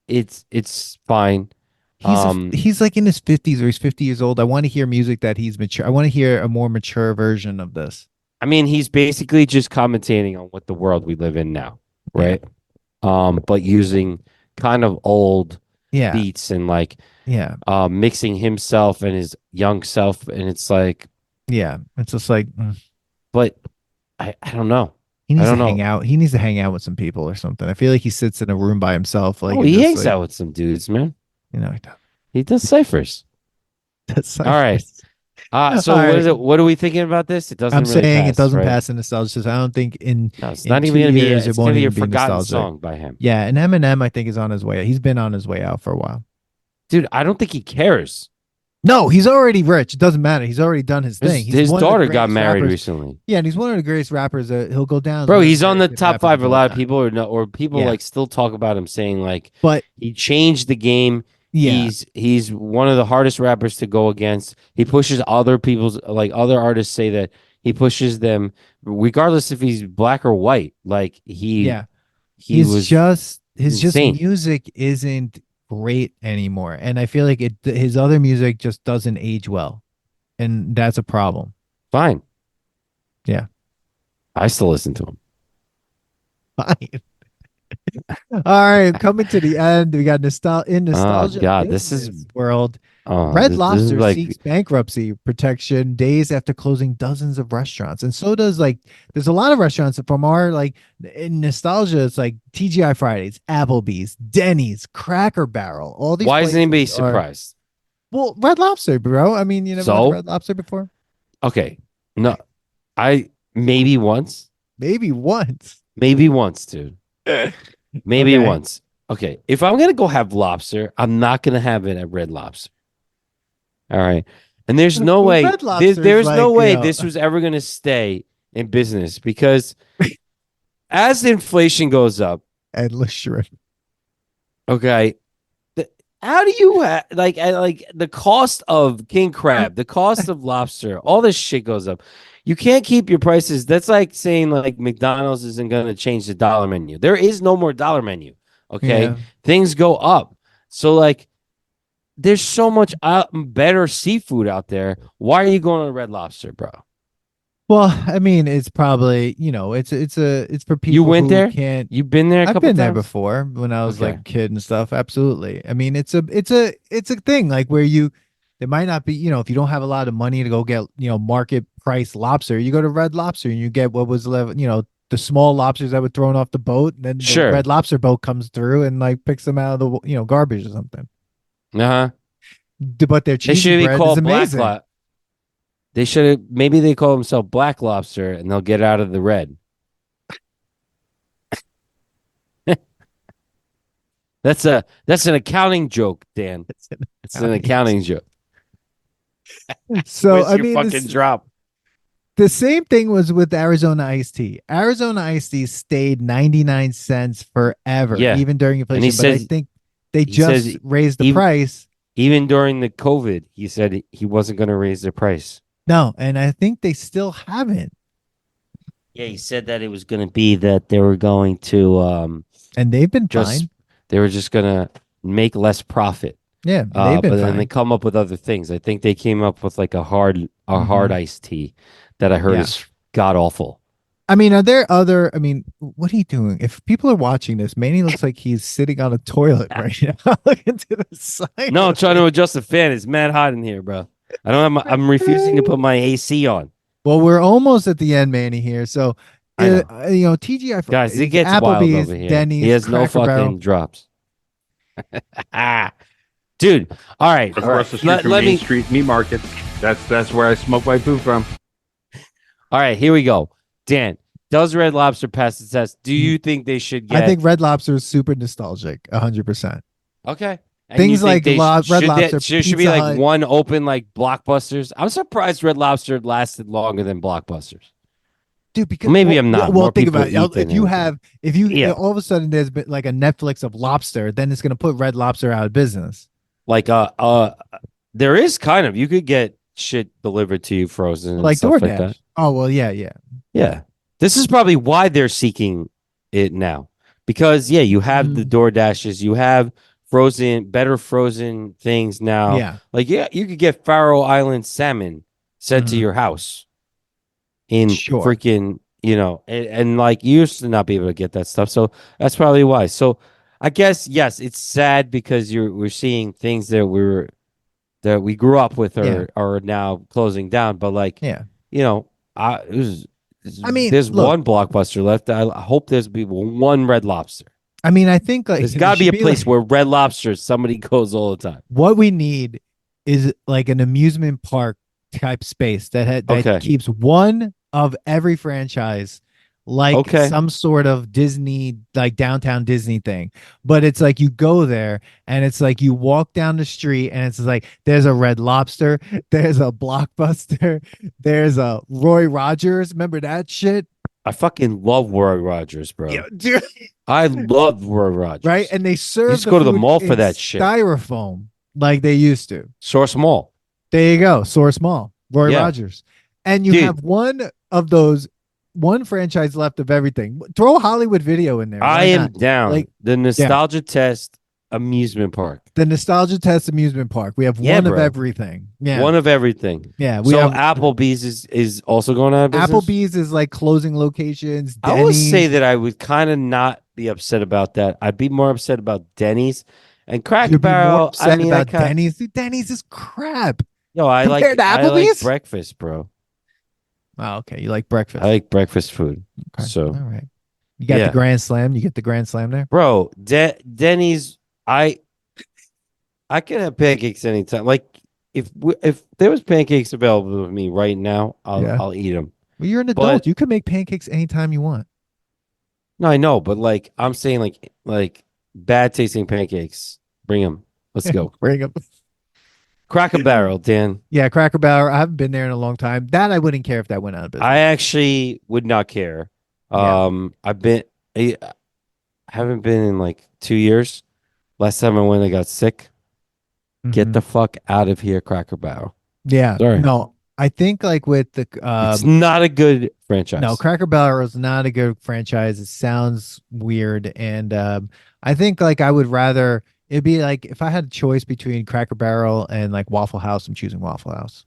there. it's fine. He's like in his 50s or he's 50 years old. I want to hear music that he's mature. I want to hear a more mature version of this. I mean, he's basically just commentating on what the world we live in now, right? But using kind of old Yeah. beats and like Yeah. mixing himself and his young self, and it's like, Yeah. It's just like but I don't know. he I needs to don't know. hang out. He needs to hang out with some people or something. I feel like he sits in a room by himself. Like, Oh, and he just hangs like, out with some dudes, man. you know, He does ciphers. that's All right. So All what right. is it? What are we thinking about this? It doesn't I'm really saying pass, it doesn't right? pass in nostalgia. I don't think No, it's in not even 2 gonna be. years it It's won't gonna be a even be forgotten nostalgic. song by him. Yeah, and Eminem, I think, is on his way. He's been on his way out for a while. Dude, I don't think he cares. No, he's already rich. It doesn't matter. He's already done his thing. He's His one of the daughter got greatest married rappers. recently. Yeah, and he's one of the greatest rappers. He'll go down. As Bro, one of he's on the greatest top rappers five. of A all lot of time. people or people Yeah. like still talk about him saying like But he changed the game. yeah, He's one of the hardest rappers to go against. He pushes other people's like other artists say that he pushes them regardless if he's black or white. Like yeah, he was his insane. music isn't great anymore, and I feel like his other music just doesn't age well, and that's a problem. Fine. Yeah. I still listen to him. fine. All right, coming to the end. We got Oh nostalgia God, this is business world. oh Red this is Lobster like seeks bankruptcy protection days after closing dozens of restaurants, and so does there's a lot of restaurants from our in nostalgia. It's like TGI Fridays, Applebee's, Denny's, Cracker Barrel. All these why is anybody places are surprised? well, Red Lobster, bro. I mean, you never had So Red Lobster before? okay, no, I maybe once, Maybe once. dude. Maybe Okay. once. Okay. If I'm gonna go have lobster, I'm not gonna have it at Red Lobster. All right. And there's no Well, way Red Lobster is there's no like, way this was ever gonna stay in business because as inflation goes up, endless shrimp. okay, how do you like the cost of king crab, the cost of lobster, all this shit goes up. You can't keep your prices. That's like saying like McDonald's isn't going to change the dollar menu. There is no more dollar menu. Okay, Yeah. things go up. So like, there's so much better seafood out there. Why are you going to Red Lobster, bro? Well, I mean, it's probably, it's for You people went who there. can't. You've been there a I've couple been there times. before when I was like Okay. a kid and stuff. Absolutely. I mean, it's a thing like where there might not be, if you don't have a lot of money to go get, market price lobster, you go to Red Lobster and you get what was left, the small lobsters that were thrown off the boat, and then the Sure. Red Lobster boat comes through and like picks them out of the, garbage or something. Uh huh. But their They cheesy should be bread is called Black amazing. Lobster. They should have maybe they call themselves Black Lobster and they'll get out of the red. That's an accounting joke, Dan. It's an accounting joke. So Where's I your mean, fucking drop? the same thing was with Arizona iced tea. Arizona iced tea stayed 99 cents forever, Yeah. even during And he inflation. But I says think they he says just raised the even price. even during the COVID, he said he wasn't going to raise the price. No, and I think they still haven't. Yeah, he said that it was going to be that they were going to And they've been just fine. they were just going to make less profit. Yeah, they've been But then they fine. come up with other things. I think they came up with like a hard iced tea that I heard Yeah. is god awful. I mean, are there other? I mean, what are you doing? If people are watching this, Manny looks like he's sitting on a toilet right now. Look into the side. No, I'm trying to adjust the fan. It's mad hot in here, bro. I don't have I'm refusing to put my AC on. Well, we're almost at the end, Manny. Here, so I know. TGI Guys, it Fridays, gets wild Applebee's, over here. Denny's, He has no Cracker fucking Barrel. drops. Dude, all right. Across the street from Main Street Meat Market. That's where I smoke my food from. All right, here we go. Dan, does Red Lobster pass the test? Do you think they should get? I think Red Lobster is super nostalgic, 100%. Okay. And Things you think like they Red Lobster, should be Pizza like Hut. one open like Blockbusters. I'm surprised Red Lobster lasted longer than Blockbusters. Dude, because Maybe I'm not. Well, More think people about it. eat than If you Yeah. all of a sudden there's been like a Netflix of lobster, then it's gonna put Red Lobster out of business. Like there is kind of you could get shit delivered to you frozen and Like stuff DoorDash. like that. Oh well, yeah. Yeah. This is probably why they're seeking it now. Because you have the DoorDashes, you have better frozen things now. Yeah. Like you could get Faroe Island salmon sent to your house in Sure. freaking, and like you used to not be able to get that stuff. So that's probably why. So I guess yes, it's sad because we're seeing things that we grew up with are now closing down. But like, Yeah. I mean, there's look. one Blockbuster left. I hope there's be one Red Lobster. I mean, I think like There's got to be a place like, where Red Lobster somebody goes all the time. what we need is like an amusement park type space that Okay. keeps one of every franchise like some sort of Disney, like downtown Disney thing. But it's like you go there and it's like you walk down the street and it's like there's a Red Lobster, there's a Blockbuster, there's a Roy Rogers. Remember that shit? I fucking love Roy Rogers, bro. Yeah, dude. I love Roy Rogers. Right? And they serve used to go to the food mall for in that shit. Styrofoam like they used to. Source Mall. There you go. Source Mall. Roy Rogers. And you have one franchise left of everything. Throw Hollywood Video in there. I am down. Like, the nostalgia test amusement park. The Nostalgia Test amusement park. We have Yeah, one of bro. everything. Yeah. One of everything. Yeah. We So have Applebee's is also going out of business. Applebee's is like closing locations. I will Denny's. say that I would kind of not be upset about that. I'd be more upset about Denny's and Cracker You'd be more Barrel. I upset mean, I about kind Denny's. Dude, Denny's is crap. yo, Compared to I like Applebee's? breakfast, bro. Oh, okay. You like breakfast. I like breakfast food. Okay. So All right. You got the yeah, Grand Slam. You get the Grand Slam there. bro. Denny's. I can have pancakes anytime. Like if there was pancakes available to me right now, Yeah. I'll eat them. Well, you're an But- adult. You can make pancakes anytime you want. No, I know, but like I'm saying, like bad tasting pancakes. Bring them. Let's go. Bring up. Cracker Barrel, Dan. Yeah, Cracker Barrel. I haven't been there in a long time. That I wouldn't care if that went out of business. I actually would not care. Yeah. I haven't been in like 2 years. Last time I went, I got sick. Get Mhm. the fuck out of here, Cracker Barrel. Yeah. Sorry. No, I think like with the It's not a good franchise. no, Cracker Barrel is not a good franchise. It sounds weird, and I think like I would rather it'd be like if I had a choice between Cracker Barrel and like Waffle House, I'm choosing Waffle House.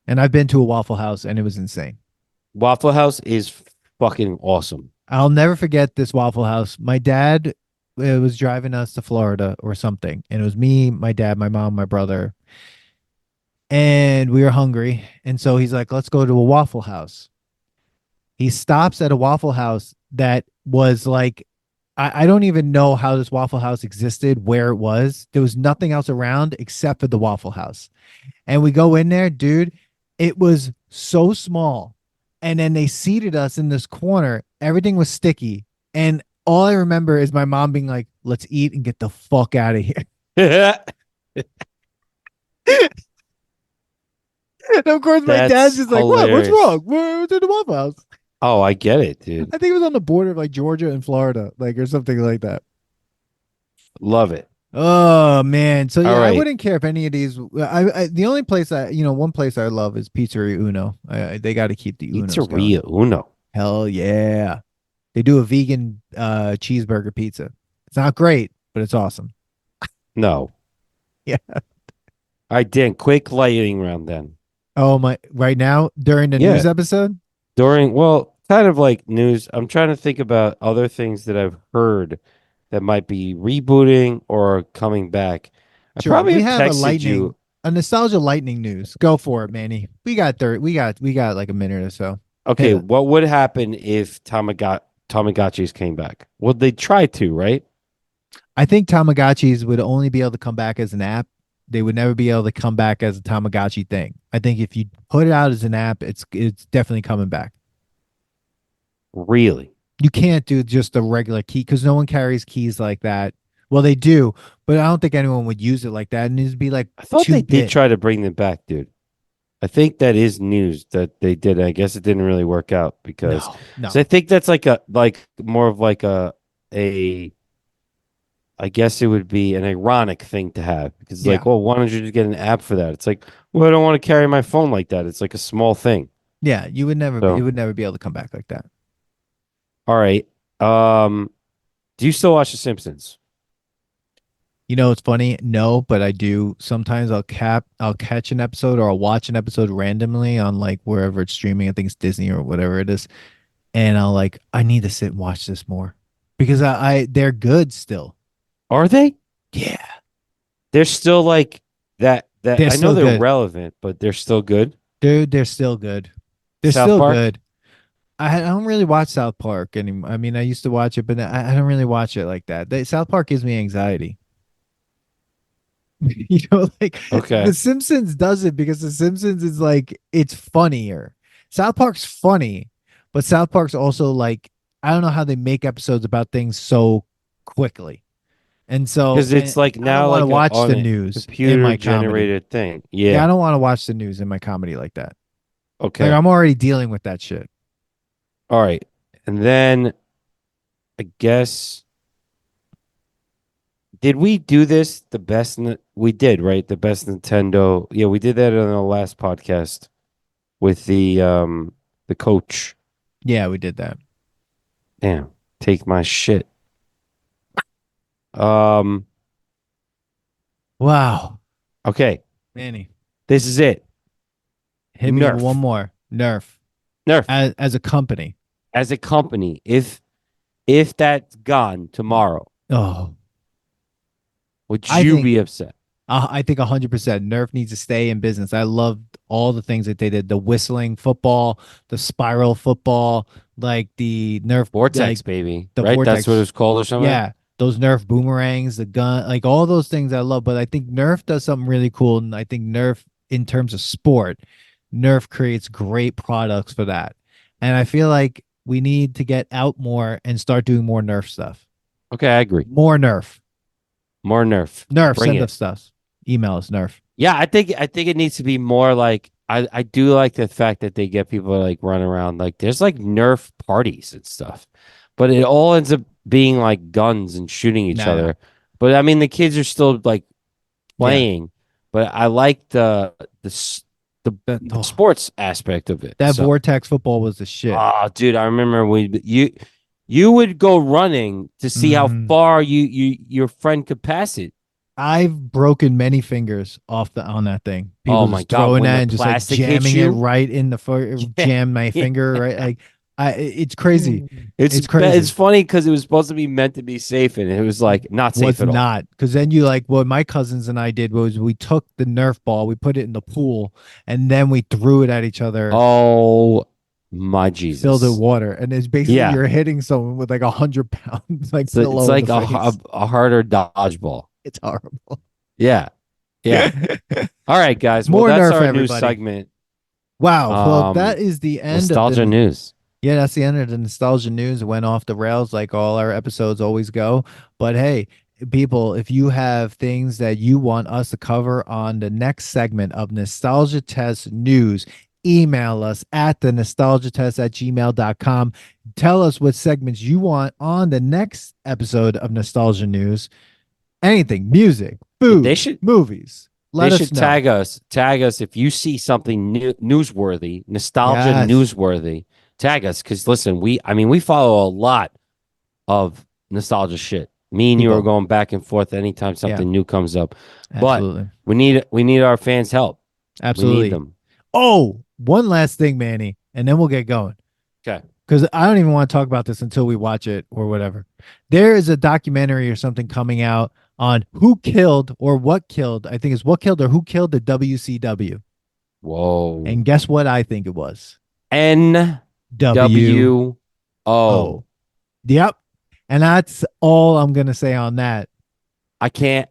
And I've been to a Waffle House, and it was insane. Waffle House is fucking awesome. I'll never forget this Waffle House. My dad was driving us to Florida or something, and it was me, my dad, my mom, my brother, and we were hungry, and so he's like, "Let's go to a Waffle House." He stops at a Waffle House that was like, I don't even know how this Waffle House existed, where it was. There was nothing else around except for the Waffle House. And we go in there, dude. It was so small. And then they seated us in this corner. Everything was sticky. And all I remember is my mom being like, let's eat and get the fuck out of here. And of course, my That's dad's just like, what? What's hilarious. wrong? We're to the Waffle House. Oh, I get it, dude. I think it was on the border of like Georgia and Florida, like or something like that. Love it. Oh man, so yeah, All I right. wouldn't care if any of these. The only place one place I love is Pizzeria Uno. They got to keep the Uno's going. Pizzeria Uno. Hell yeah, they do a vegan cheeseburger pizza. It's not great, but it's awesome. No. Yeah. All right, Dan, quick lightning round then. Oh my! Right now during the Yeah. news episode. Kind of like news. I'm trying to think about other things that I've heard that might be rebooting or coming back. I Sure, probably we have a texted you. nostalgia lightning news. Go for it, Manny. We got we got like a minute or so. Okay, Hit it. what would happen if Tamagotchis came back? Well, they try to, right? I think Tamagotchis would only be able to come back as an app. They would never be able to come back as a Tamagotchi thing. I think if you put it out as an app, it's definitely coming back. Really? You can't do just a regular key because no one carries keys like that. Well, they do, but I don't think anyone would use it like that. And it'd be like I thought they 2-bit. did try to bring them back, dude. I think that is news that they did. I guess it didn't really work out because No. so I think that's like more of like I guess it would be an ironic thing to have because it's like, Yeah. well, why don't you just get an app for that? It's like, well, I don't want to carry my phone like that. It's like a small thing. Yeah, you would never. So- It would never be able to come back like that. All right. Do you still watch The Simpsons? You know, it's funny. No, but I do. Sometimes I'll catch an episode or I'll watch an episode randomly on like wherever it's streaming. I think it's Disney or whatever it is, and I need to sit and watch this more because they're good still. Are they? Yeah. They're still like that. They're I know still they're good. relevant, but they're still good. Dude, they're still good. They're South still Park? good. I don't really watch South Park anymore. I mean, I used to watch it, but I don't really watch it like that. South Park gives me anxiety. You know, like Okay. The Simpsons does it because The Simpsons is like it's funnier. South Park's funny, but South Park's also like I don't know how they make episodes about things so quickly. And so Because it's like I now don't want to like watch on the a news in computer my comedy. generated thing. Yeah, Yeah. I don't want to watch the news in my comedy like that. Okay. Like I'm already dealing with that shit. All right. And then I guess did we do this the best we did, right? The best Nintendo. Yeah, we did that on the last podcast with the coach. Yeah, we did that. Damn. Take my shit. Wow. Okay. Manny, This is it. hit me with Nerf. one more. Nerf. Nerf. As a company. As a company, if that's gone tomorrow, Oh, would I you think be upset? I think 100% Nerf needs to stay in business. I loved all the things that they did. The whistling football, the spiral football, like the Nerf Vortex, like baby. the Right? That's what it vortex. was called or something? Yeah, those Nerf boomerangs, the gun, like all those things I love. But I think Nerf does something really cool, and I think Nerf, in terms of sport, Nerf creates great products for that. And I feel like we need to get out more and start doing more Nerf stuff. Okay, I agree. More Nerf. More Nerf. Nerf, Bring send it. us stuff. Email us, Nerf. Yeah, I think it needs to be more like I do like the fact that they get people to like run around like there's like Nerf parties and stuff. But it all ends up being like guns and shooting each Nah, other. But I mean the kids are still like playing, but I like the That, sports aspect of it. that So, vortex football was the shit. oh, dude, I remember you would go running to see how Mhm. far your friend could pass it. I've broken many fingers on that thing. People Oh my just God, throwing when that the and just like plastic hits jamming it you? right in the jam my Yeah. finger right. Like it's crazy. It's It's crazy. It's funny because it was supposed to be meant to be safe, and it was like not safe Was at all. not, because then you like what my cousins and I did was we took the Nerf ball, we put it in the pool, and then we threw it at each other, Oh my Jesus! filled it with water, and it's basically Yeah. you're hitting someone with like 100 pounds like So pillow it's like in the face. a harder dodgeball. It's horrible. Yeah, yeah. All right, guys. More Well, that's Nerf, our everybody. new segment. Wow. Well, Um, that is the end Nostalgia of the news. Yeah, that's the end of the nostalgia news. It went off the rails like all our episodes always go. But hey, people, if you have things that you want us to cover on the next segment of Nostalgia Test News, email us at the nostalgiatest@gmail.com. Tell us what segments you want on the next episode of Nostalgia News. Anything, music, food, They should- movies. Let They us should know. tag us if you see something newsworthy, nostalgia Yes. newsworthy. Tag us because listen, we follow a lot of nostalgia shit. Me and you People. are going back and forth anytime something new comes up. Absolutely. But we need our fans' help. Absolutely. We need them. Oh, one last thing, Manny, and then we'll get going. Okay. Because I don't even want to talk about this until we watch it or whatever. There is a documentary or something coming out on who killed or what killed. I think it's what killed or who killed the WCW. Whoa. And guess what I think it was? NWO. Yep. And that's all I'm going to say on that. I can't.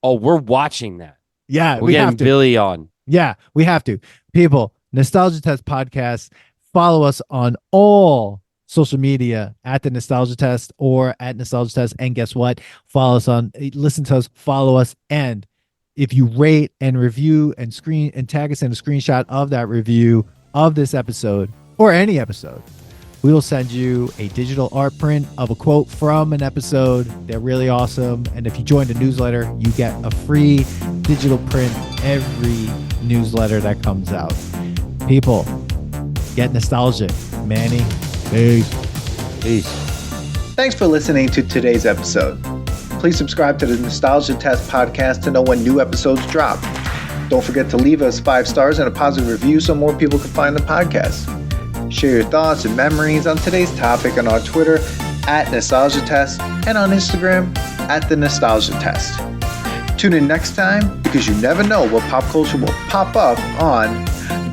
Oh, we're watching that. Yeah, We're we getting have to. Billy on. Yeah, we have to. People, Nostalgia Test Podcast. Follow us on all social media at the Nostalgia Test or at Nostalgia Test. And guess what? Listen to us, follow us. And if you rate and review and tag us in a screenshot of that review of this episode or any episode, we will send you a digital art print of a quote from an episode. They're really awesome. And if you join the newsletter, you get a free digital print every newsletter that comes out. People, get nostalgic. Manny, peace. Peace. Thanks for listening to today's episode. Please subscribe to the Nostalgia Test podcast to know when new episodes drop. Don't forget to leave us 5 stars and a positive review so more people can find the podcast. Share your thoughts and memories on today's topic on our Twitter at Nostalgia Test and on Instagram at The Nostalgia Test. Tune in next time because you never know what pop culture will pop up on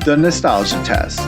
The Nostalgia Test.